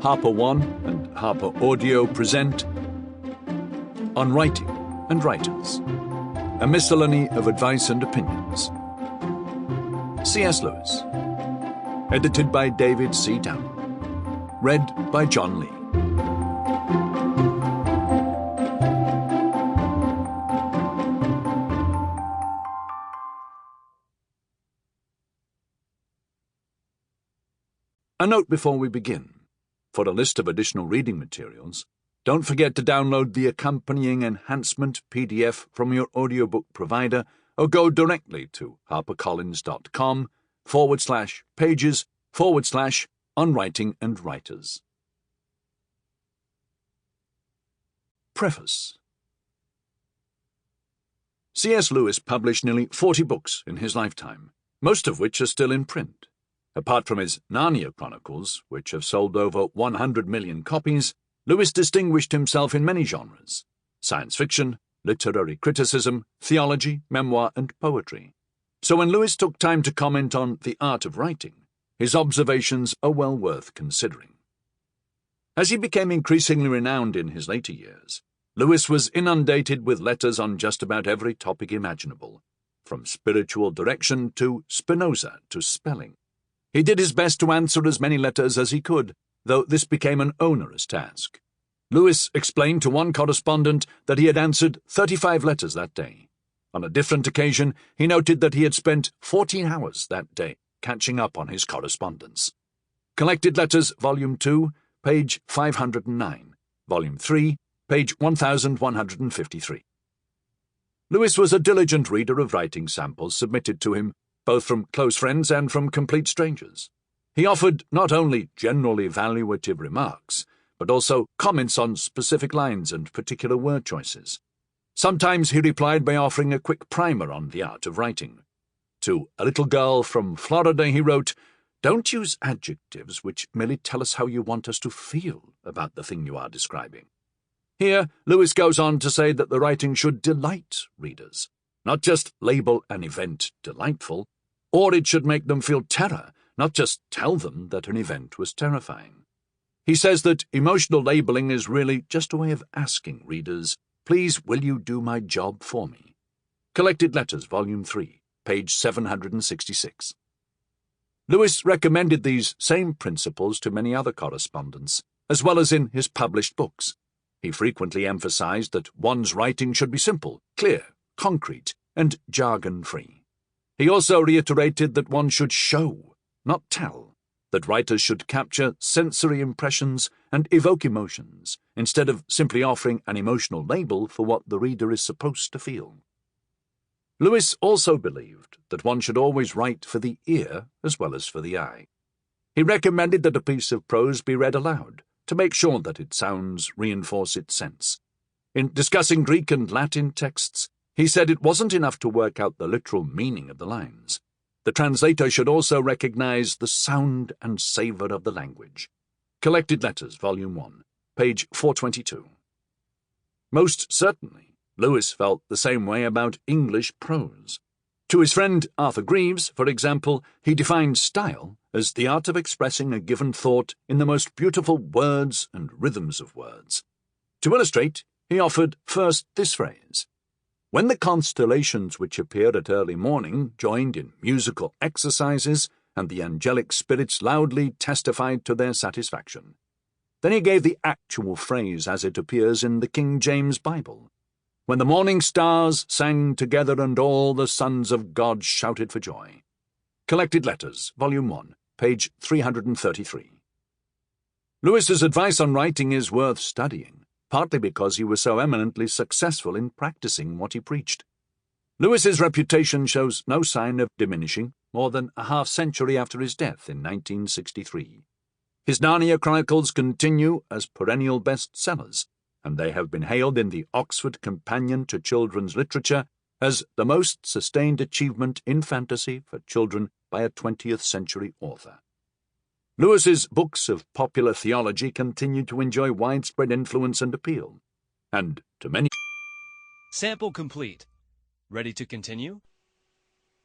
Harper One and HarperAudio present On Writing and Writers, a miscellany of advice and opinions. C.S. Lewis. Edited by David C. Downey. Read by John Lee. A note before we begin. For a list of additional reading materials, don't forget to download the accompanying enhancement PDF from your audiobook provider or go directly to harpercollins.com/pages/On Writing and Writers. Preface. C.S. Lewis published nearly 40 books in his lifetime, most of which are still in print. Apart from his Narnia Chronicles, which have sold over 100 million copies, Lewis distinguished himself in many genres: science fiction, literary criticism, theology, memoir, and poetry. So when Lewis took time to comment on the art of writing, his observations are well worth considering. As he became increasingly renowned in his later years, Lewis was inundated with letters on just about every topic imaginable, from spiritual direction to Spinoza to spelling. He did his best to answer as many letters as he could, though this became an onerous task. Lewis explained to one correspondent that he had answered 35 letters that day. On a different occasion, he noted that he had spent 14 hours that day catching up on his correspondence. Collected Letters, Volume 2, page 509, Volume 3, page 1153. Lewis was a diligent reader of writing samples submitted to him, both from close friends and from complete strangers. He offered not only generally evaluative remarks, but also comments on specific lines and particular word choices. Sometimes he replied by offering a quick primer on the art of writing. To a little girl from Florida he wrote, "Don't use adjectives which merely tell us how you want us to feel about the thing you are describing." Here, Lewis goes on to say that the writing should delight readers, not just label an event delightful, or it should make them feel terror, not just tell them that an event was terrifying. He says that emotional labeling is really just a way of asking readers, "Please, will you do my job for me?" Collected Letters, Volume 3, page 766. Lewis recommended these same principles to many other correspondents, as well as in his published books. He frequently emphasized that one's writing should be simple, clear, concrete, and jargon-free. He also reiterated that one should show, not tell, that writers should capture sensory impressions and evoke emotions, instead of simply offering an emotional label for what the reader is supposed to feel. Lewis also believed that one should always write for the ear as well as for the eye. He recommended that a piece of prose be read aloud, to make sure that its sounds reinforce its sense. In discussing Greek and Latin texts, he said it wasn't enough to work out the literal meaning of the lines. The translator should also recognize the sound and savor of the language. Collected Letters, Volume 1, page 422. Most certainly, Lewis felt the same way about English prose. To his friend Arthur Greaves, for example, he defined style as the art of expressing a given thought in the most beautiful words and rhythms of words. To illustrate, he offered first this phrase: "When the constellations which appear at early morning joined in musical exercises, and the angelic spirits loudly testified to their satisfaction." Then he gave the actual phrase as it appears in the King James Bible: "When the morning stars sang together and all the sons of God shouted for joy." Collected Letters, Volume 1, page 333. Lewis's advice on writing is worth studying, partly because he was so eminently successful in practicing what he preached. Lewis's reputation shows no sign of diminishing more than a half-century after his death in 1963. His Narnia Chronicles continue as perennial bestsellers, and they have been hailed in the Oxford Companion to Children's Literature as the most sustained achievement in fantasy for children by a 20th-century author. Lewis's books of popular theology continue to enjoy widespread influence and appeal, and to many... Sample complete. Ready to continue?